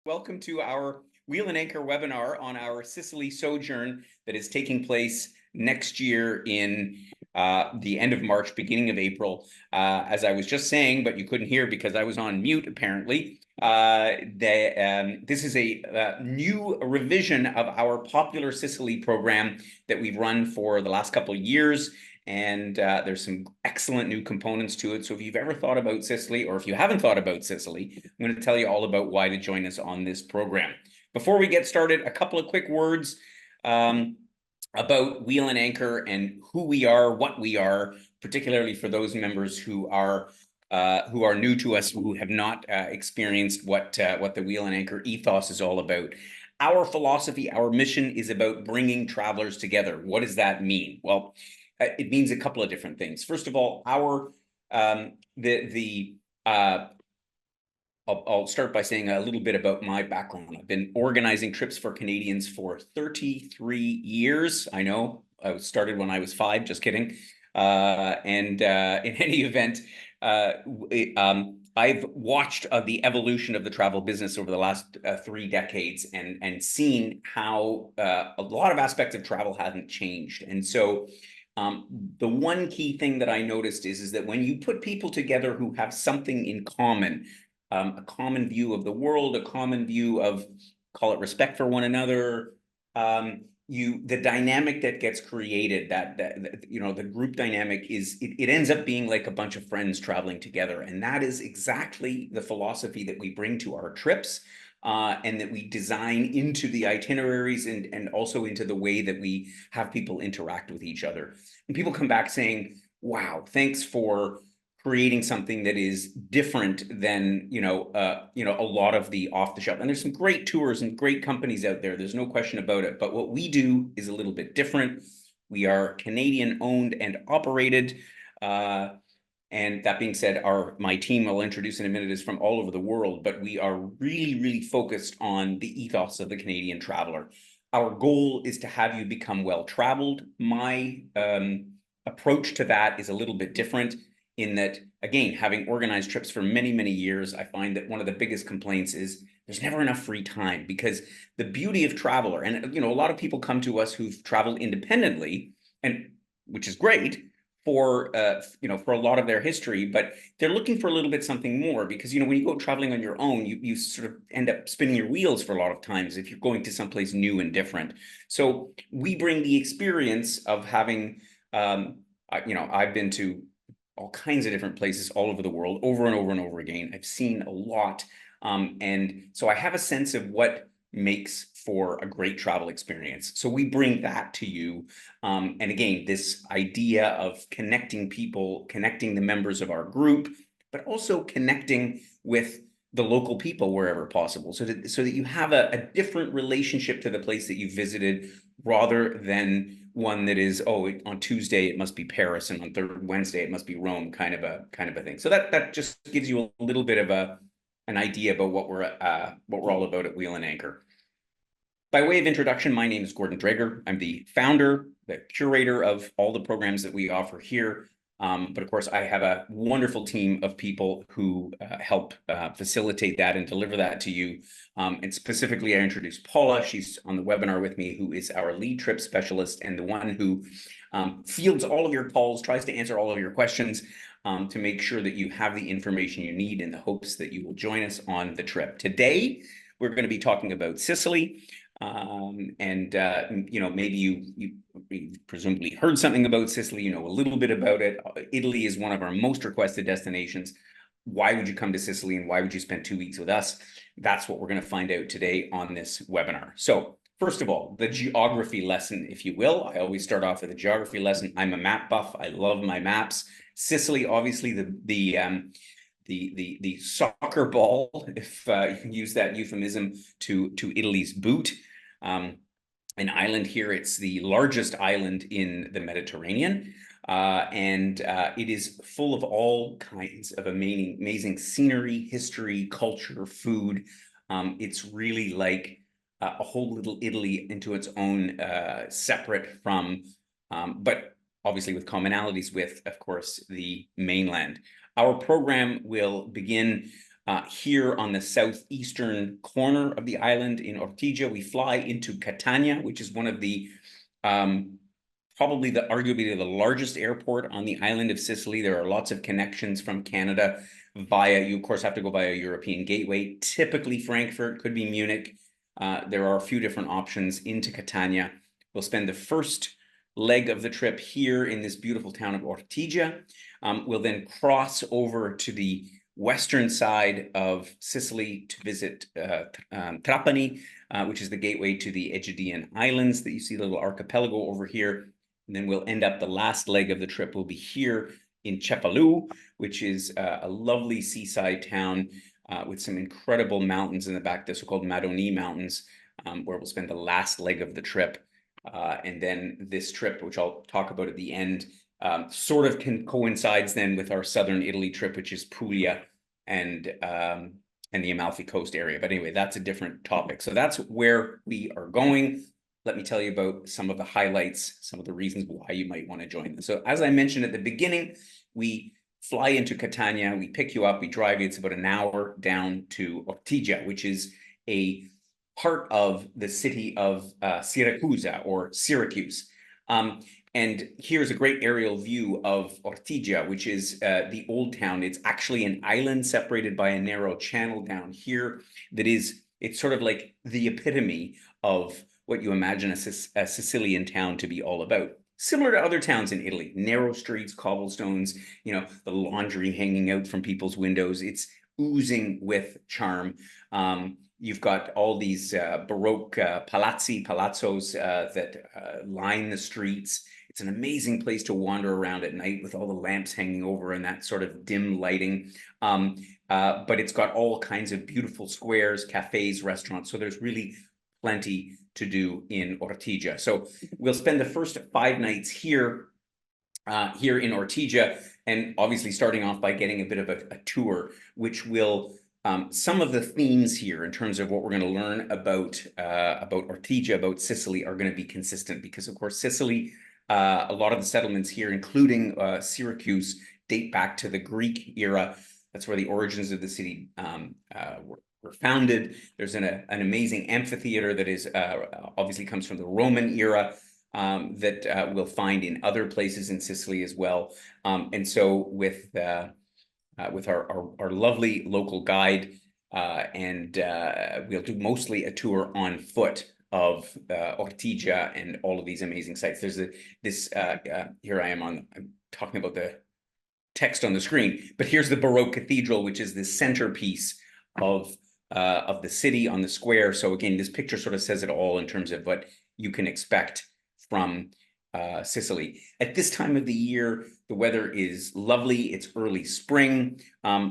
Welcome to our Wheel and Anchor webinar on our Sicily sojourn that is taking place next year in the end of March, beginning of April. As I was just saying, but you couldn't hear because I was on mute apparently, this is a new revision of our popular Sicily program that we've run for the last couple of years. And there's some excellent new components to it. So if you've ever thought about Sicily, or if you haven't thought about Sicily, I'm going to tell you all about why to join us on this program. Before we get started, a couple of quick words about Wheel and Anchor and who we are, what we are, particularly for those members who are new to us, who have not experienced what the Wheel and Anchor ethos is all about. Our philosophy, our mission is about bringing travelers together. What does that mean? Well, it means a couple of different things. First of all, I'll start by saying a little bit about my background. I've been organizing trips for Canadians for 33 years. I know I started when I was 5, just kidding. In any event, I've watched the evolution of the travel business over the last 3 decades and seen how a lot of aspects of travel haven't changed. And so the one key thing that I noticed is that when you put people together who have something in common, a common view of the world, a common view of, call it respect for one another, the dynamic that gets created, the group dynamic it ends up being like a bunch of friends traveling together. And that is exactly the philosophy that we bring to our trips. And that we design into the itineraries and also into the way that we have people interact with each other. And people come back saying, wow, thanks for creating something that is different than, a lot of the off the shelf. And there's some great tours and great companies out there. There's no question about it. But what we do is a little bit different. We are Canadian owned and operated. And that being said, my team I'll introduce in a minute is from all over the world, but we are really, really focused on the ethos of the Canadian traveler. Our goal is to have you become well-traveled. My approach to that is a little bit different in that, again, having organized trips for many, many years, I find that one of the biggest complaints is there's never enough free time, because the beauty of traveler, and a lot of people come to us who've traveled independently, and which is great, for a lot of their history, but they're looking for a little bit something more, because when you go traveling on your own, you sort of end up spinning your wheels for a lot of times if you're going to someplace new and different. So we bring the experience of having I've been to all kinds of different places all over the world over and over and over again. I've seen a lot, and so I have a sense of what makes for a great travel experience. So we bring that to you. And again, this idea of connecting people, connecting the members of our group, but also connecting with the local people wherever possible, so that you have a different relationship to the place that you visited, rather than one that is, on Tuesday it must be Paris, and on Wednesday it must be Rome, kind of a thing. So that just gives you a little bit of an idea about what we're all about at Wheel and Anchor. By way of introduction, my name is Gordon Drager. I'm the founder, the curator of all the programs that we offer here. But of course, I have a wonderful team of people who help facilitate that and deliver that to you. And specifically, I introduced Paula. She's on the webinar with me, who is our lead trip specialist and the one who fields all of your calls, tries to answer all of your questions, to make sure that you have the information you need, in the hopes that you will join us on the trip. Today, we're going to be talking about Sicily. Maybe you presumably heard something about Sicily, a little bit about it. Italy is one of our most requested destinations. Why would you come to Sicily, and why would you spend 2 weeks with us? That's what we're going to find out today on this webinar. So first of all, the geography lesson, if you will. I always start off with a geography lesson. I'm a map buff. I love my maps. Sicily, obviously, the soccer ball, if you can use that euphemism, to Italy's boot. An island here. It's the largest island in the Mediterranean, and it is full of all kinds of amazing scenery, history, culture, food. It's really like a whole little Italy into its own, separate from, but obviously with commonalities with, of course, the mainland. Our program will begin Here on the southeastern corner of the island in Ortigia, we fly into Catania, which is one of the probably arguably the largest airport on the island of Sicily. There are lots of connections from Canada you of course have to go via European gateway, typically Frankfurt, could be Munich. There are a few different options into Catania. We'll spend the first leg of the trip here in this beautiful town of Ortigia. We'll then cross over to the western side of Sicily to visit Trapani, which is the gateway to the Aegean Islands that you see, the little archipelago over here. And then we'll end up, the last leg of the trip will be here in Cefalu, which is a lovely seaside town with some incredible mountains in the back, the so-called Madoni Mountains, where we'll spend the last leg of the trip. And then this trip, which I'll talk about at the end, sort of coincides then with our southern Italy trip, which is Puglia and the Amalfi Coast area. But anyway, that's a different topic. So that's where we are going. Let me tell you about some of the highlights, some of the reasons why you might want to join them. So as I mentioned at the beginning, we fly into Catania, we pick you up, we drive you. It's about an hour down to Ortigia, which is a part of the city of Siracusa, or Syracuse. And here's a great aerial view of Ortigia, which is the old town. It's actually an island separated by a narrow channel down here it's sort of like the epitome of what you imagine a Sicilian town to be all about. Similar to other towns in Italy, narrow streets, cobblestones, the laundry hanging out from people's windows. It's oozing with charm. You've got all these Baroque palazzos that line the streets. It's an amazing place to wander around at night with all the lamps hanging over and that sort of dim lighting. But it's got all kinds of beautiful squares, cafes, restaurants. So there's really plenty to do in Ortigia. So we'll spend the first 5 nights here in Ortigia, and obviously starting off by getting a bit of a tour, which will some of the themes here in terms of what we're going to learn about Ortigia, about Sicily, are going to be consistent, because of course Sicily, a lot of the settlements here, including Syracuse, date back to the Greek era. That's where the origins of the city were founded. There's an amazing amphitheater that is obviously comes from the Roman era, that we'll find in other places in Sicily as well. And so with our lovely local guide, and we'll do mostly a tour on foot of Ortigia and all of these amazing sites. There's here I'm talking about the text on the screen, but here's the Baroque cathedral, which is the centerpiece of the city on the square. So again, this picture sort of says it all in terms of what you can expect from Sicily. At this time of the year, the weather is lovely. It's early spring,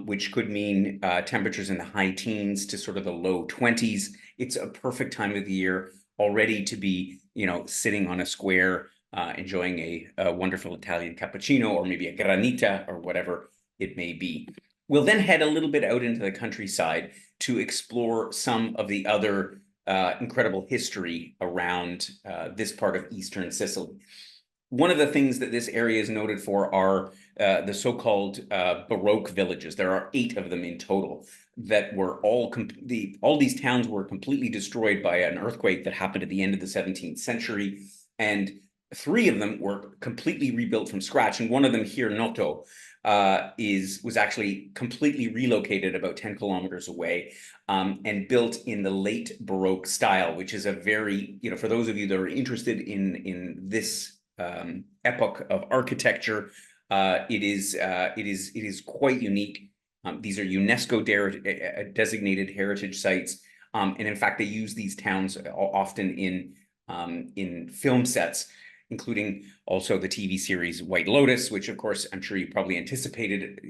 which could mean temperatures in the high teens to sort of the low 20s. It's a perfect time of the year already to be, sitting on a square, enjoying a wonderful Italian cappuccino, or maybe a granita, or whatever it may be. We'll then head a little bit out into the countryside to explore some of the other incredible history around this part of Eastern Sicily. One of the things that this area is noted for are the so-called Baroque villages. There are 8 of them in total that were all these towns were completely destroyed by an earthquake that happened at the end of the 17th century. And 3 of them were completely rebuilt from scratch. And one of them here, Noto, was actually completely relocated about 10 kilometers away, and built in the late Baroque style, which is a very, for those of you that are interested in this epoch of architecture, it is quite unique. These are UNESCO designated heritage sites, and in fact, they use these towns often in film sets, including also the TV series White Lotus, which of course I'm sure you probably anticipated,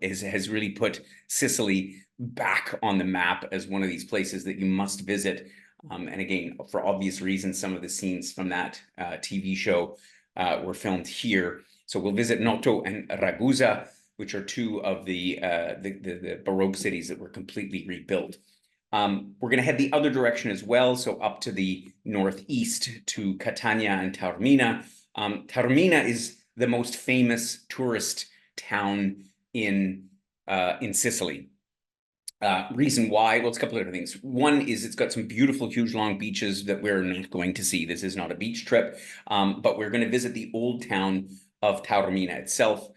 has really put Sicily back on the map as one of these places that you must visit. And again, for obvious reasons, some of the scenes from that TV show were filmed here. So we'll visit Noto and Ragusa, which are 2 of the Baroque cities that were completely rebuilt. We're going to head the other direction as well, so up to the northeast to Catania and Taormina. Taormina is the most famous tourist town in Sicily. Reason why, well, it's a couple of different things. One is it's got some beautiful, huge, long beaches that we're not going to see. This is not a beach trip, but we're going to visit the old town of Taormina itself,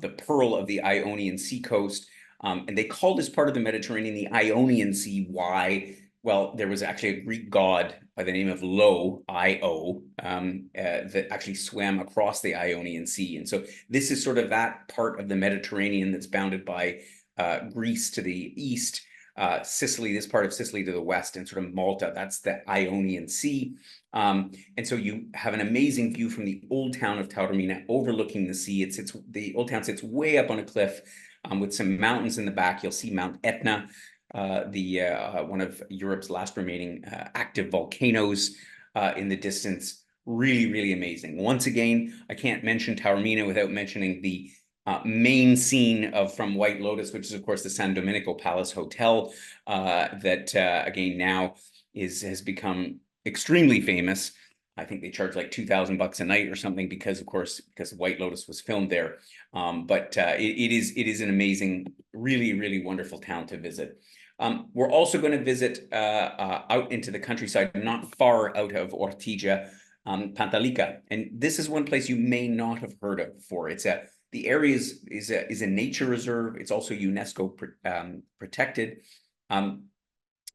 the pearl of the Ionian Sea coast. And they call this part of the Mediterranean the Ionian Sea. Why? Well, there was actually a Greek god by the name of Lo, I-O, that actually swam across the Ionian Sea. And so this is sort of that part of the Mediterranean that's bounded by Greece to the east, Sicily, this part of Sicily to the west, and sort of Malta, that's the Ionian Sea. And so you have an amazing view from the old town of Taormina overlooking the sea. The old town sits way up on a cliff with some mountains in the back. You'll see Mount Etna, one of Europe's last remaining active volcanoes in the distance. Really, really amazing. Once again, I can't mention Taormina without mentioning the main scene from White Lotus, which is of course the San Domenico Palace Hotel, that again now has become extremely famous. I think they charge like $2,000 a night or something because White Lotus was filmed there. But it is an amazing, really, really wonderful town to visit. We're also going to visit out into the countryside, not far out of Ortigia, Pantalica, and this is one place you may not have heard of before. The area is a nature reserve. It's also UNESCO protected.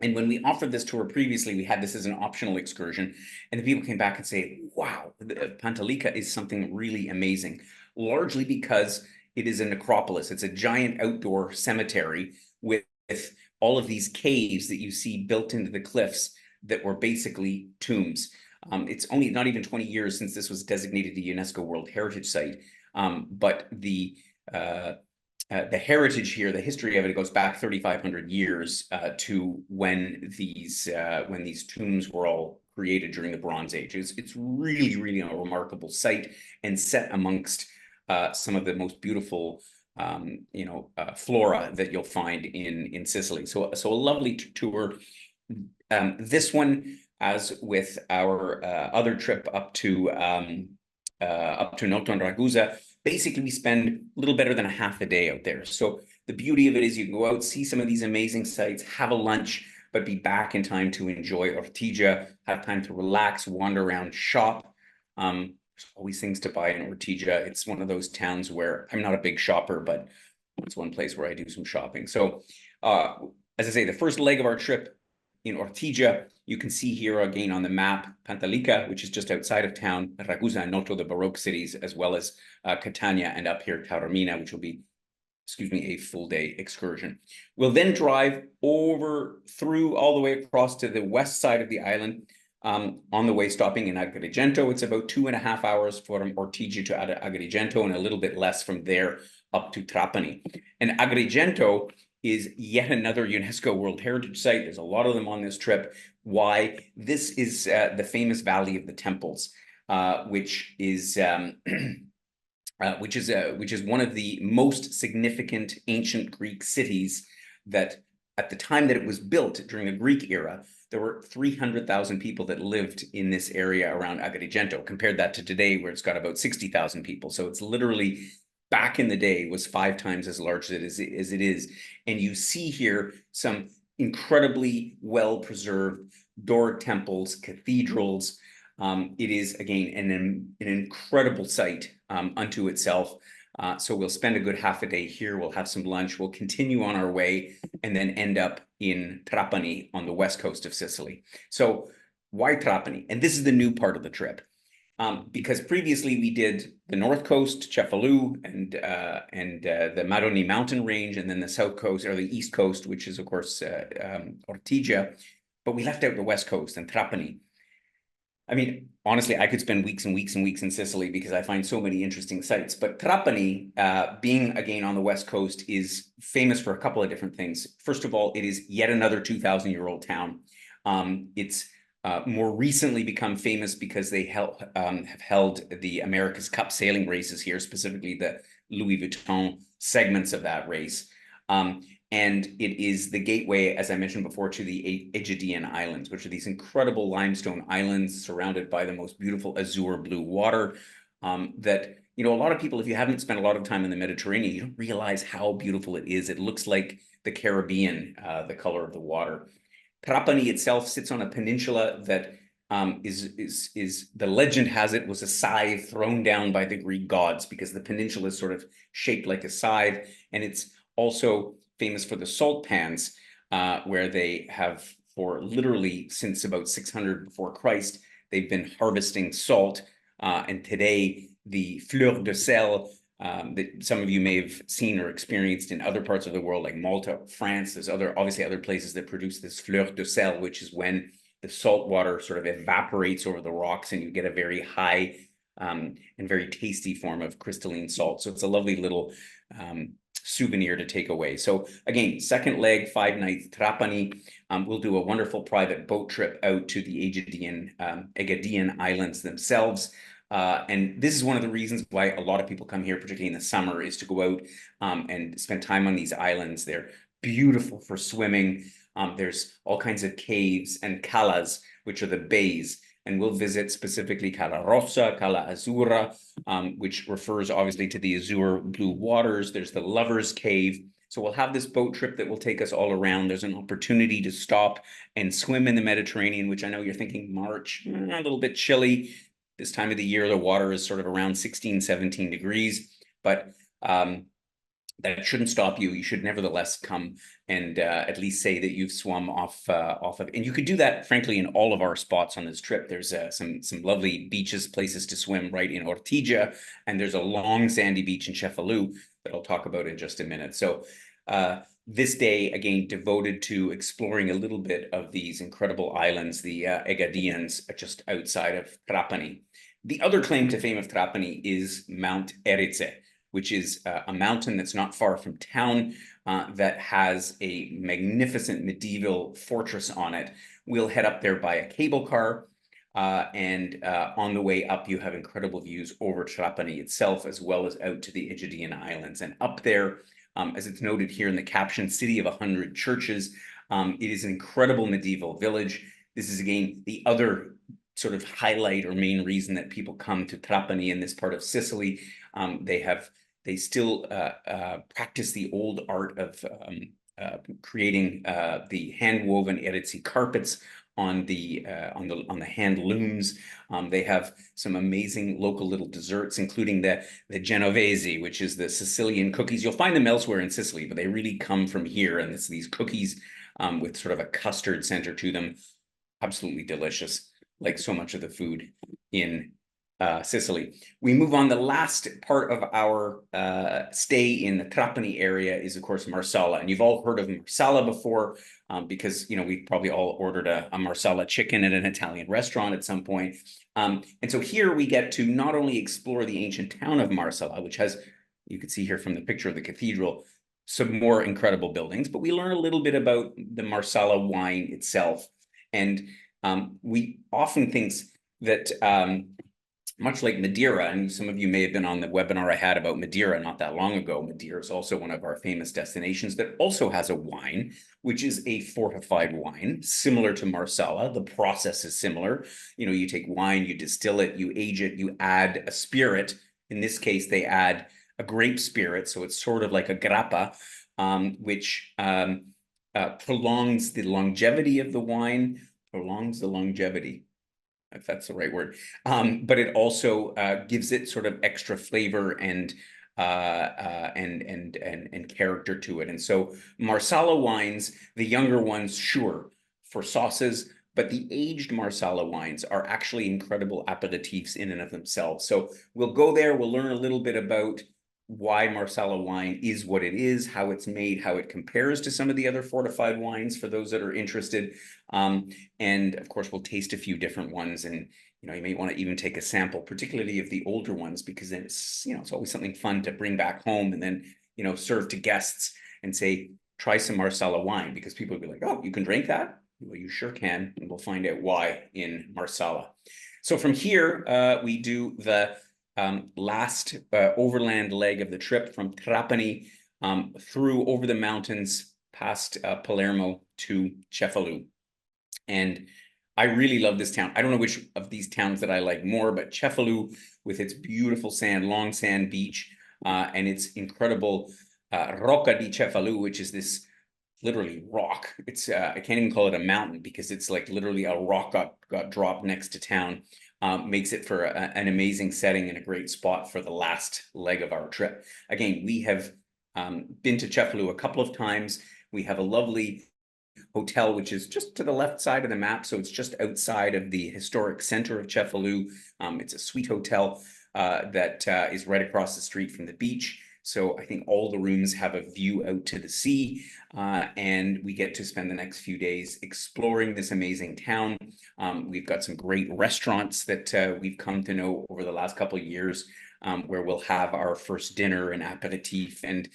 And when we offered this tour previously, we had this as an optional excursion, and the people came back and say, wow, Pantalica is something really amazing, largely because it is a necropolis. It's a giant outdoor cemetery with all of these caves that you see built into the cliffs that were basically tombs. It's only not even 20 years since this was designated a UNESCO World Heritage Site. But the heritage here, the history of it goes back 3,500 years to when these tombs were all created during the Bronze Age. It's really, really a remarkable site and set amongst some of the most beautiful flora that you'll find in Sicily. So a lovely tour. This one, as with our other trip up to Noto and Ragusa, basically we spend a little better than a half a day out there. So the beauty of it is you can go out, see some of these amazing sites, have a lunch, but be back in time to enjoy Ortigia, have time to relax, wander around, shop. There's always things to buy in Ortigia. It's one of those towns where I'm not a big shopper, but it's one place where I do some shopping. So as I say, the first leg of our trip in Ortigia, you can see here again on the map, Pantalica, which is just outside of town, Ragusa and Noto, the Baroque cities, as well as Catania, and up here, Taormina, which will be, a full day excursion. We'll then drive over through all the way across to the west side of the island, on the way stopping in Agrigento. It's about 2.5 hours from Ortigia to Agrigento, and a little bit less from there up to Trapani. And Agrigento is yet another UNESCO World Heritage Site. There's a lot of them on this trip. Why? This is the famous Valley of the Temples, which is one of the most significant ancient Greek cities that at the time that it was built during the Greek era, there were 300,000 people that lived in this area around Agrigento. Compared that to today, where it's got about 60,000 people. So it's literally, back in the day, was 5 times as large as it is. And you see here some incredibly well-preserved Doric temples, cathedrals. It is, again, an incredible site unto itself. So we'll spend a good half a day here. We'll have some lunch. We'll continue on our way and then end up in Trapani on the west coast of Sicily. So why Trapani? And this is the new part of the trip. Because previously we did the north coast, Cefalù, and the Maroni mountain range, and then the south coast, or the east coast, which is of course Ortigia, but we left out the west coast and Trapani. I mean, honestly, I could spend weeks and weeks and weeks in Sicily because I find so many interesting sites. But Trapani, being again on the west coast, is famous for a couple of different things. First of all, it is yet another 2,000-year-old town. It's more recently become famous because they have held the America's Cup sailing races here, specifically the Louis Vuitton segments of that race. And it is the gateway, as I mentioned before, to the Aegean Islands, which are these incredible limestone islands surrounded by the most beautiful azure blue water that, you know, a lot of people, if you haven't spent a lot of time in the Mediterranean, you don't realize how beautiful it is. It looks like the Caribbean, the color of the water. Trapani itself sits on a peninsula that is the legend has it was a scythe thrown down by the Greek gods, because the peninsula is sort of shaped like a scythe, and it's also famous for the salt pans, where they have, for literally since about 600 before Christ, they've been harvesting salt, and today the fleur de sel, that some of you may have seen or experienced in other parts of the world, like Malta, France. There's obviously other places that produce this fleur de sel, which is when the salt water sort of evaporates over the rocks and you get a very high and very tasty form of crystalline salt. So it's a lovely little souvenir to take away. So again, second leg, 5 nights, Trapani. We'll do a wonderful private boat trip out to the Aegean Islands themselves. And this is one of the reasons why a lot of people come here, particularly in the summer, is to go out and spend time on these islands. They're beautiful for swimming. There's all kinds of caves and calas, which are the bays. And we'll visit specifically Cala Rossa, Cala Azzurra, which refers obviously to the azure blue waters. There's the Lover's Cave. So we'll have this boat trip that will take us all around. There's an opportunity to stop and swim in the Mediterranean, which I know you're thinking March, a little bit chilly. This time of the year, the water is sort of around 16, 17 degrees, but that shouldn't stop you. You should nevertheless come and at least say that you've swum off of, and you could do that, frankly, in all of our spots on this trip. There's some lovely beaches, places to swim right in Ortigia, and there's a long sandy beach in Cefalù that I'll talk about in just a minute. So this day, again, devoted to exploring a little bit of these incredible islands, the Aegeans, just outside of Trapani. The other claim to fame of Trapani is Mount Erice, which is a mountain that's not far from town, that has a magnificent medieval fortress on it. We'll head up there by a cable car, and on the way up, you have incredible views over Trapani itself, as well as out to the Aegean Islands. And up there, as it's noted here in the caption, City of 100 Churches, it is an incredible medieval village. This is, again, the other sort of highlight or main reason that people come to Trapani in this part of Sicily. They still practice the old art of creating the hand-woven Erici carpets on the hand looms. They have some amazing local little desserts, including the Genovese, which is the Sicilian cookies. You'll find them elsewhere in Sicily, but they really come from here. And it's these cookies with sort of a custard center to them. Absolutely delicious, like so much of the food in Sicily. We move on. The last part of our stay in the Trapani area is, of course, Marsala. And you've all heard of Marsala before, because, you know, we've probably all ordered a Marsala chicken at an Italian restaurant at some point. And so here we get to not only explore the ancient town of Marsala, which has, you can see here from the picture of the cathedral, some more incredible buildings, but we learn a little bit about the Marsala wine itself. And we often think that much like Madeira, and some of you may have been on the webinar I had about Madeira not that long ago. Madeira is also one of our famous destinations that also has a wine, which is a fortified wine, similar to Marsala. The process is similar. You know, you take wine, you distill it, you age it, you add a spirit. In this case, they add a grape spirit, so it's sort of like a grappa, which prolongs the longevity of the wine, if that's the right word. But it also gives it sort of extra flavor and character to it. And so Marsala wines, the younger ones, sure, for sauces, but the aged Marsala wines are actually incredible aperitifs in and of themselves. So we'll go there, we'll learn a little bit about why Marsala wine is what it is, how it's made, how it compares to some of the other fortified wines for those that are interested. And of course, we'll taste a few different ones, and you know, you may want to even take a sample, particularly of the older ones, because then it's, you know, it's always something fun to bring back home and then, you know, serve to guests and say, try some Marsala wine, because people will be like, oh, you can drink that? Well, you sure can, and we'll find out why in Marsala. So from here, we do the last overland leg of the trip from Trapani through over the mountains past Palermo to Cefalù. And I really love this town. I don't know which of these towns that I like more, but Cefalù, with its beautiful sand, long sand beach, and its incredible Rocca di Cefalù, which is this literally rock. It's I can't even call it a mountain because it's like literally a rock got dropped next to town. Makes it for an amazing setting and a great spot for the last leg of our trip. Again, we have been to Cefalù a couple of times. We have a lovely hotel, which is just to the left side of the map. So it's just outside of the historic center of Cefalù. It's a suite hotel that is right across the street from the beach. So I think all the rooms have a view out to the sea, and we get to spend the next few days exploring this amazing town. We've got some great restaurants that we've come to know over the last couple of years, where we'll have our first dinner and aperitif and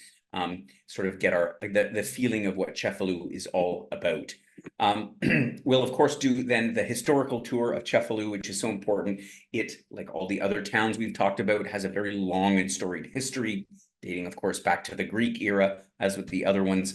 sort of get the feeling of what Cefalù is all about. We'll of course do then the historical tour of Cefalù, which is so important. It, like all the other towns we've talked about, has a very long and storied history, dating of course back to the Greek era, as with the other ones.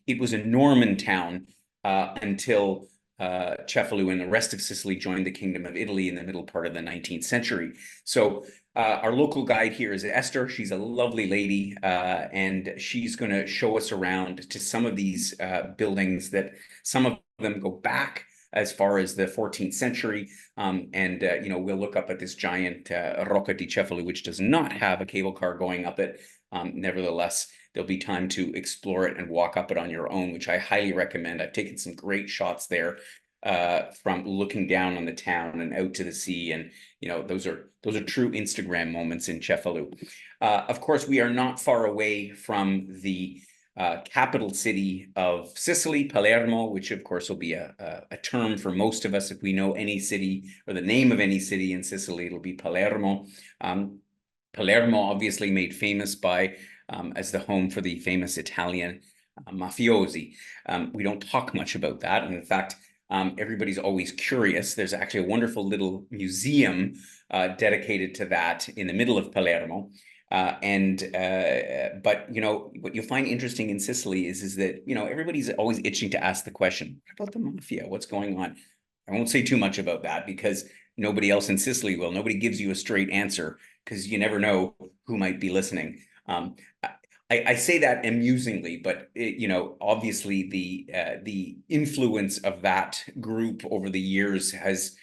It was a Norman town until Cefalù and the rest of Sicily joined the Kingdom of Italy in the middle part of the 19th century. So our local guide here is Esther. She's a lovely lady, and she's going to show us around to some of these buildings that some of them go back as far as the 14th century. You know, we'll look up at this giant Rocca di Cefalù, which does not have a cable car going up it. Nevertheless, there'll be time to explore it and walk up it on your own, which I highly recommend. I've taken some great shots there from looking down on the town and out to the sea, and you know, those are true Instagram moments in Cefalù. Of course, we are not far away from the capital city of Sicily, Palermo, which of course will be a term for most of us. If we know any city or the name of any city in Sicily, it'll be Palermo. Palermo, obviously made famous by as the home for the famous Italian mafiosi. We don't talk much about that, and in fact, everybody's always curious. There's actually a wonderful little museum dedicated to that in the middle of Palermo. But you know, what you'll find interesting in Sicily is that, you know, everybody's always itching to ask the question, what about the mafia? What's going on? I won't say too much about that because nobody else in Sicily will. Nobody gives you a straight answer because you never know who might be listening. I say that amusingly, but you know, obviously the influence of that group over the years has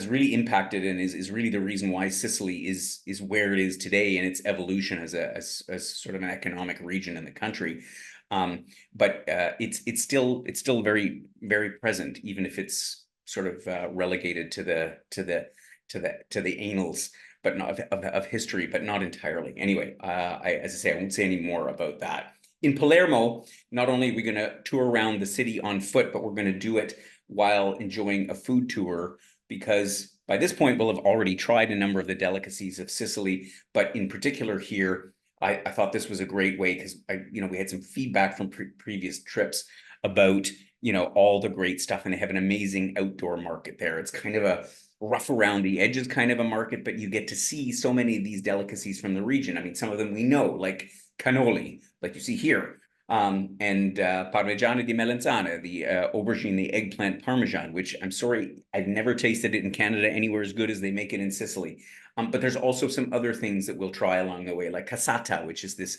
really impacted and is really the reason why Sicily is where it is today in its evolution as sort of an economic region in the country. But it's still very, very present, even if it's sort of relegated to the annals, but not of history, but not entirely. Anyway, as I say, I won't say any more about that. In Palermo, not only are we going to tour around the city on foot, but we're going to do it while enjoying a food tour, because by this point we'll have already tried a number of the delicacies of Sicily, but in particular here, I thought this was a great way because we had some feedback from previous trips about, you know, all the great stuff, and they have an amazing outdoor market there. It's kind of a rough around the edges kind of a market, but you get to see so many of these delicacies from the region. I mean, some of them we know, like cannoli, like you see here, and parmigiano di melanzane, the aubergine, the eggplant parmesan, which I'm sorry, I've never tasted it in Canada anywhere as good as they make it in Sicily. But there's also some other things that we'll try along the way, like cassata, which is this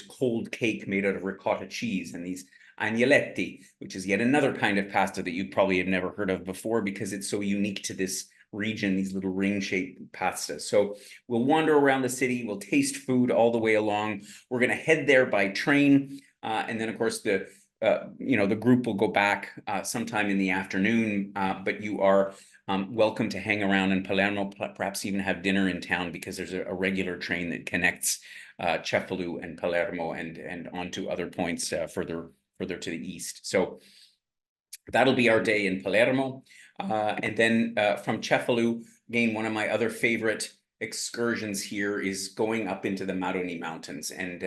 cold cake made out of ricotta cheese, and these agnolotti, which is yet another kind of pasta that you probably have never heard of before because it's so unique to this region, these little ring-shaped pastas. So we'll wander around the city, we'll taste food all the way along. We're going to head there by train, and then of course the group will go back sometime in the afternoon, but you are welcome to hang around in Palermo, perhaps even have dinner in town, because there's a regular train that connects Cefalù and Palermo and onto other points further to the east. So that'll be our day in Palermo. And then from Cefalù, again, one of my other favorite excursions here is going up into the Maroni Mountains. And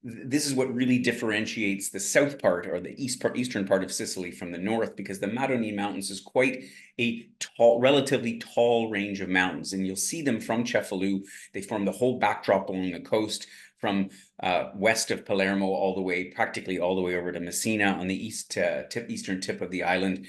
this is what really differentiates the south part, or the eastern part of Sicily, from the north, because the Maroni Mountains is quite a relatively tall range of mountains. And you'll see them from Cefalù. They form the whole backdrop along the coast, from west of Palermo practically all the way over to Messina on the eastern tip of the island.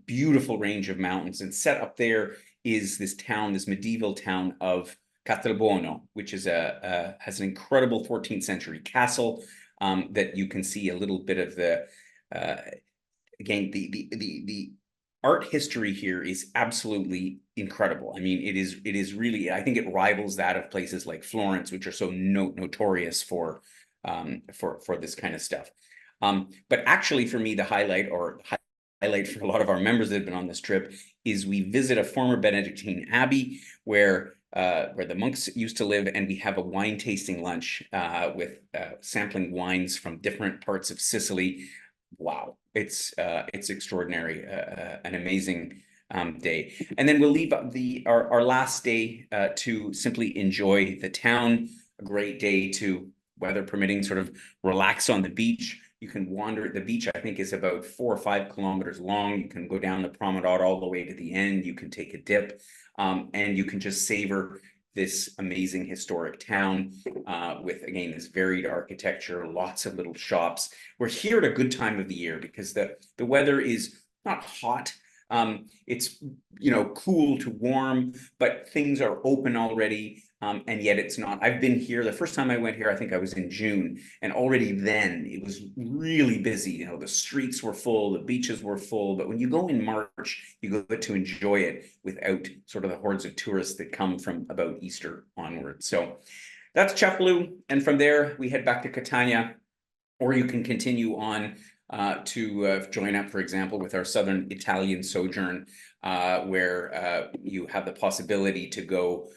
Beautiful range of mountains, and set up there is this town, this medieval town of Castelbuono, which is has an incredible 14th century castle that you can see a little bit of the again the art history here is absolutely incredible. I mean, it is really, I think it rivals that of places like Florence, which are so notorious for this kind of stuff. But actually, for me, the highlight for a lot of our members that have been on this trip is we visit a former Benedictine abbey where the monks used to live, and we have a wine tasting lunch with sampling wines from different parts of Sicily. Wow, it's extraordinary, an amazing day. And then we'll leave our last day to simply enjoy the town. A great day to, weather permitting, sort of relax on the beach. You can wander. The beach, I think, is about 4 or 5 kilometers long. You can go down the promenade all the way to the end. You can take a dip, and you can just savor this amazing historic town with, again, this varied architecture, lots of little shops. We're here at a good time of the year because the weather is not hot. It's, cool to warm, but things are open already. And yet it's not. I've been here, the first time I went here, I think I was in June, and already then it was really busy. The streets were full, the beaches were full, but when you go in March, you get to enjoy it without sort of the hordes of tourists that come from about Easter onward. So that's Cefalu, and from there we head back to Catania, or you can continue on to join up, for example, with our Southern Italian Sojourn, where you have the possibility to go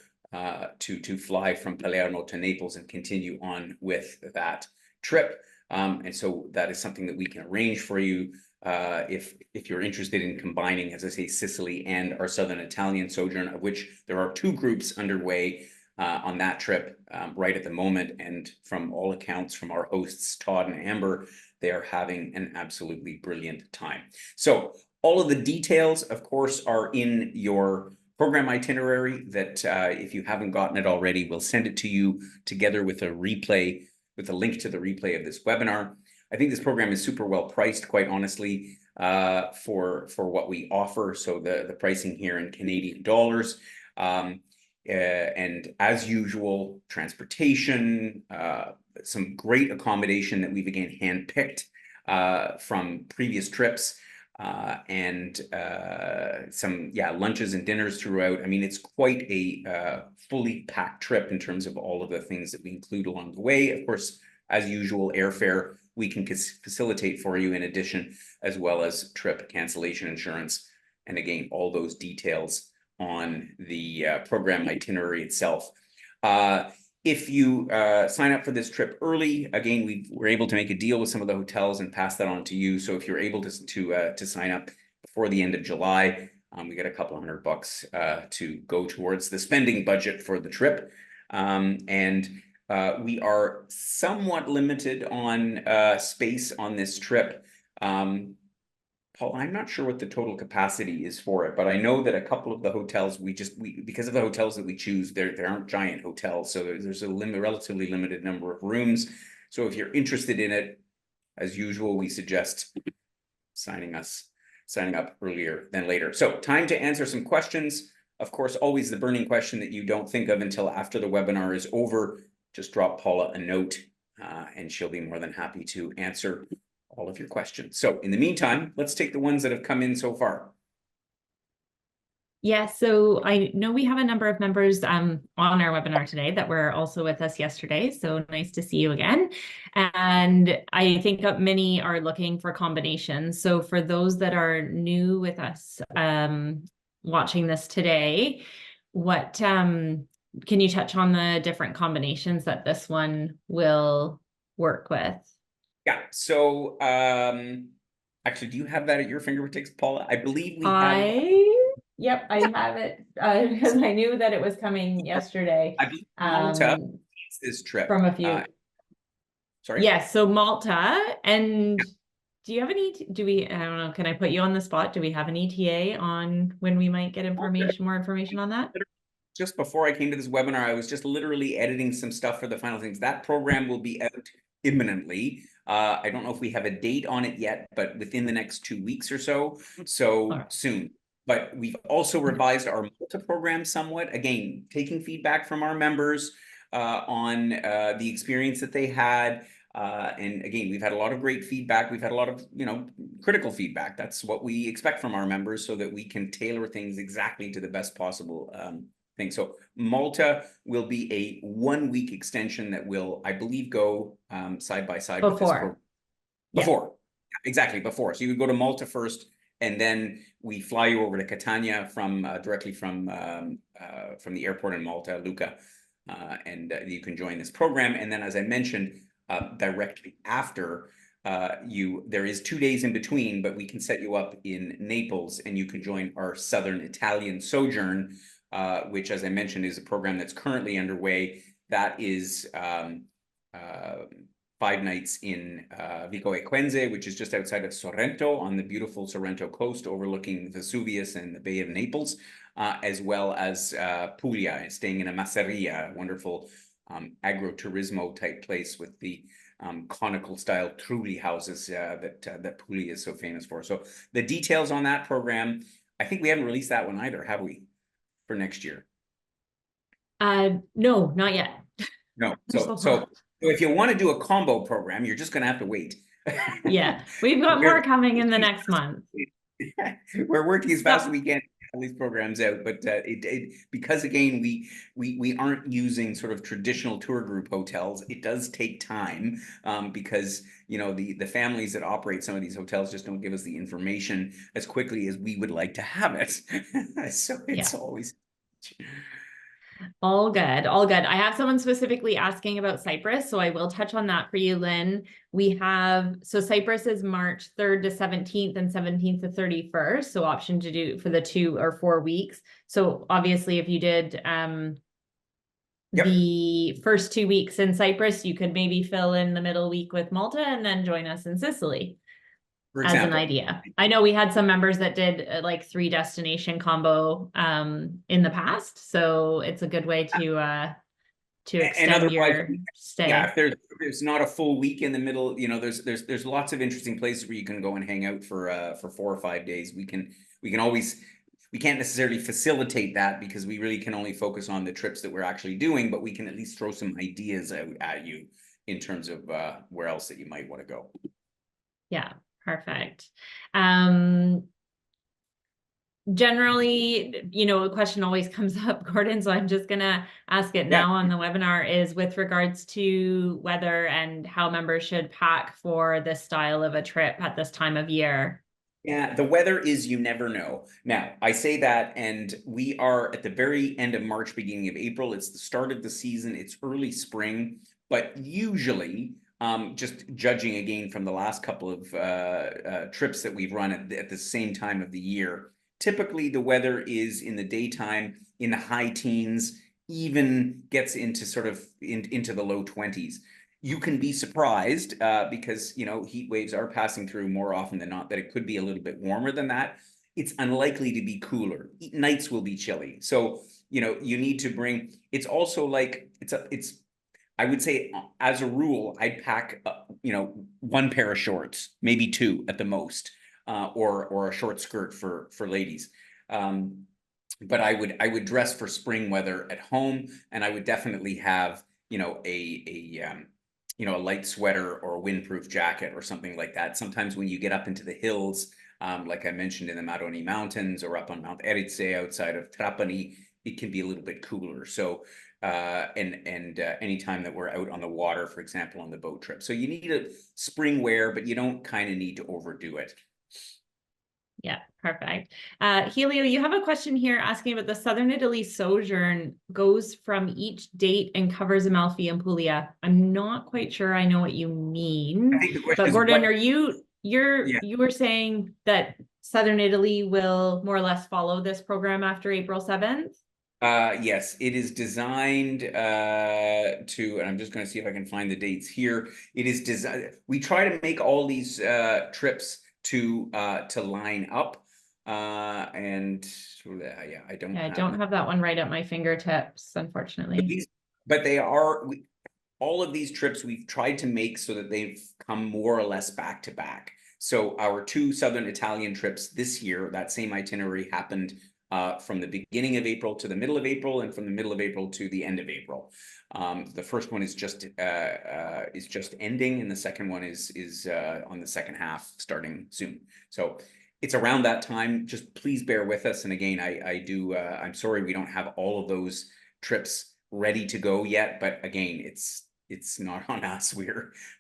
to fly from Palermo to Naples and continue on with that trip. And so that is something that we can arrange for you if you're interested in combining, as I say, Sicily and our Southern Italian Sojourn, of which there are 2 groups underway on that trip right at the moment. And from all accounts from our hosts, Todd and Amber, they are having an absolutely brilliant time. So all of the details, of course, are in your program itinerary that if you haven't gotten it already, we'll send it to you together with a replay, with a link to the replay of this webinar. I think this program is super well priced, quite honestly, for what we offer. So the pricing here in Canadian dollars. And as usual, transportation, some great accommodation that we've again handpicked from previous trips. And some lunches and dinners throughout. I mean, it's quite a fully packed trip in terms of all of the things that we include along the way. Of course, as usual, airfare we can facilitate for you in addition, as well as trip cancellation insurance. And again, all those details on the program itinerary itself. If you sign up for this trip early, again, we were able to make a deal with some of the hotels and pass that on to you. So if you're able to sign up before the end of July, we get a couple $100 to go towards the spending budget for the trip. And we are somewhat limited on space on this trip. Paul, I'm not sure what the total capacity is for it, but I know that a couple of the hotels because of the hotels that we choose, there aren't giant hotels, so there's a relatively limited number of rooms. So if you're interested in it, as usual, we suggest signing up earlier than later. So time to answer some questions. Of course, always the burning question that you don't think of until after the webinar is over. Just drop Paula a note, and she'll be more than happy to answer all of your questions. So in the meantime, let's take the ones that have come in so far. Yeah, so I know we have a number of members on our webinar today that were also with us yesterday. So nice to see you again. And I think many are looking for combinations. So for those that are new with us watching this today, what can you touch on the different combinations that this one will work with? Yeah, so actually, do you have that at your fingertips, Paula? I believe we have. Yep, I have it because I knew that it was coming yesterday. I believe Malta is this trip. From a few. Sorry? Yes, so Malta. And do you have any, I don't know, can I put you on the spot? Do we have an ETA on when we might get more information on that? Just before I came to this webinar, I was just literally editing some stuff for the final things. That program will be out imminently. I don't know if we have a date on it yet, but within the next 2 weeks or so. So soon. but we've also revised our Malta program somewhat. Again, taking feedback from our members on the experience that they had. And again, we've had a lot of great feedback. We've had a lot of, critical feedback. That's what we expect from our members so that we can tailor things exactly to the best possible thing. So Malta will be a 1 week extension that will, I believe, go side by side with this program. Before. Exactly, before. So you would go to Malta first, and then we fly you over to Catania from directly from the airport in Malta, Lucca, and you can join this program. And then, as I mentioned, directly after there is 2 days in between, but we can set you up in Naples, and you can join our Southern Italian Sojourn, which, as I mentioned, is a program that's currently underway. That is 5 nights in Vico Equense, which is just outside of Sorrento on the beautiful Sorrento coast overlooking Vesuvius and the Bay of Naples, as well as Puglia, staying in a masseria, a wonderful agroturismo type place with the conical style trulli houses that Puglia is so famous for. So the details on that program, I think we haven't released that one either, have we, for next year? No, not yet. No. So if you want to do a combo program, you're just going to have to wait. Yeah, we've got more coming in the next month. We're working as fast as we can to get all these programs out, but because again we aren't using sort of traditional tour group hotels. It does take time because the families that operate some of these hotels just don't give us the information as quickly as we would like to have it. So it's always. All good, all good. I have someone specifically asking about Cyprus, so I will touch on that for you, Lynn. So Cyprus is March 3rd to 17th and 17th to 31st, so option to do for the 2 or 4 weeks. So obviously if you did the first 2 weeks in Cyprus, you could maybe fill in the middle week with Malta and then join us in Sicily. For example, as an idea. I know we had some members that did like 3 destination combo in the past, so it's a good way to extend your stay. Yeah, if there's not a full week in the middle, there's lots of interesting places where you can go and hang out for 4 or 5 days. We can't necessarily facilitate that because we really can only focus on the trips that we're actually doing, but we can at least throw some ideas out at you in terms of where else that you might want to go. Yeah. Perfect. Generally, a question always comes up, Gordon, so I'm just going to ask it now on the webinar, is with regards to weather and how members should pack for this style of a trip at this time of year. Yeah, the weather is, you never know. Now, I say that, and we are at the very end of March, beginning of April. It's the start of the season. It's early spring, but usually, just judging again from the last couple of trips that we've run at the same time of the year, typically the weather is in the daytime in the high teens, even gets into sort of into the low 20s. You can be surprised because heat waves are passing through more often than not, that it could be a little bit warmer than that. It's unlikely to be cooler. Nights will be chilly, so you need to bring. It's also like I would say, as a rule, I'd pack, 1 pair of shorts, maybe 2 at the most, or a short skirt for ladies. But I would dress for spring weather at home, and I would definitely have, a light sweater or a windproof jacket or something like that. Sometimes when you get up into the hills, like I mentioned in the Maroni Mountains or up on Mount Erice outside of Trapani, it can be a little bit cooler. So anytime that we're out on the water, for example, on the boat trip. So you need a spring wear, but you don't kind of need to overdo it. Yeah, perfect. Helio, you have a question here asking about the Southern Italy Sojourn goes from each date and covers Amalfi and Puglia. I'm not quite sure I know what you mean, but Gordon, you were saying that Southern Italy will more or less follow this program after April 7th? Yes, it is designed and I'm just going to see if I can find the dates here. It is designed. We try to make all these trips to line up, and I don't have that one right at my fingertips, unfortunately. But all of these trips we've tried to make so that they've come more or less back to back. So our two Southern Italian trips this year, that same itinerary happened from the beginning of April to the middle of April, and from the middle of April to the end of April. The first one is just ending, and the second one is on the second half, starting soon. So it's around that time. Just please bear with us. And again, I'm sorry we don't have all of those trips ready to go yet, but again, it's not on us.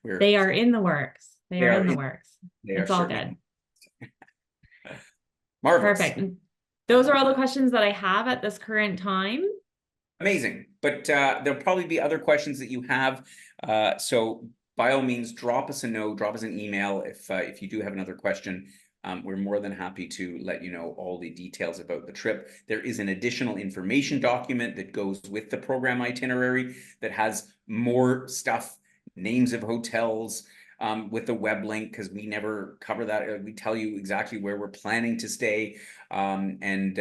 They are in the works. They are in the in, works. they are It's all certainly good. marvelous. Perfect. Those are all the questions that I have at this current time. Amazing. But there'll probably be other questions that you have. So by all means, drop us a note, drop us an email if you do have another question. We're more than happy to let you know all the details about the trip. There is an additional information document that goes with the program itinerary that has more stuff, names of hotels, with the web link, because we never cover that. We tell you exactly where we're planning to stay, and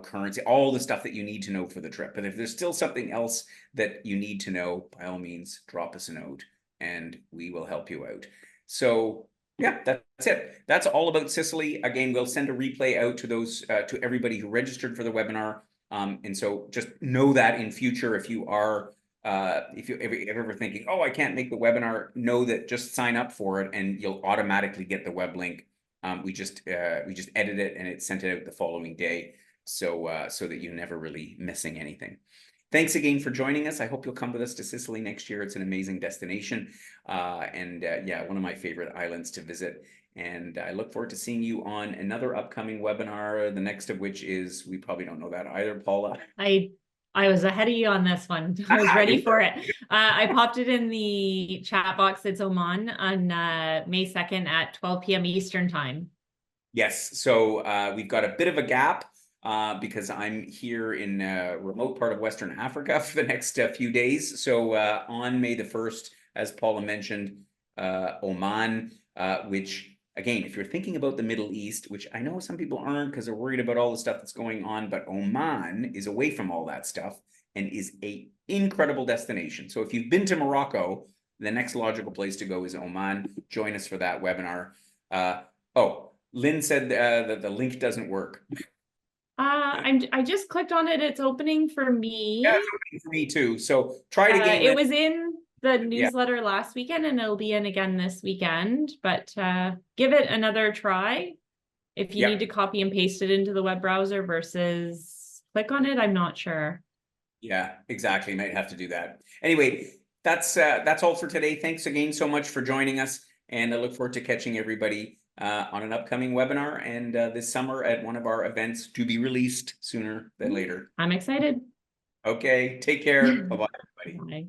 currency, all the stuff that you need to know for the trip. But if there's still something else that you need to know, by all means, drop us a note and we will help you out. So yeah, that's it. That's all about Sicily. Again, we'll send a replay out to those to everybody who registered for the webinar. And so just know that in future, if you are if you're ever thinking, oh, I can't make the webinar, know that just sign up for it and you'll automatically get the web link. We just edit it and it's sent out the following day, so that you're never really missing anything. Thanks again for joining us. I hope you'll come with us to Sicily next year. It's an amazing destination, and yeah, one of my favorite islands to visit. And I look forward to seeing you on another upcoming webinar, the next of which is, we probably don't know that either, Paula. I was ahead of you on this one. I was ready for it. I popped it in the chat box. It's Oman on May 2nd at 12 p.m. Eastern time. Yes, so we've got a bit of a gap because I'm here in a remote part of Western Africa for the next few days. So on May the 1st, as Paula mentioned, Oman, which again, if you're thinking about the Middle East, which I know some people aren't because they're worried about all the stuff that's going on, but Oman is away from all that stuff and is an incredible destination. So if you've been to Morocco, the next logical place to go is Oman. Join us for that webinar. Lynn said that the link doesn't work. I just clicked on it. It's opening for me. Yeah, it's opening for me too. So try it again. It was in the newsletter last weekend and it'll be in again this weekend, but give it another try. If you need to copy and paste it into the web browser versus click on it, I'm not sure. Yeah, exactly. Might have to do that. Anyway, that's all for today. Thanks again so much for joining us, and I look forward to catching everybody on an upcoming webinar and this summer at one of our events to be released sooner than later. I'm excited. Okay, take care. Bye-bye, everybody. Bye.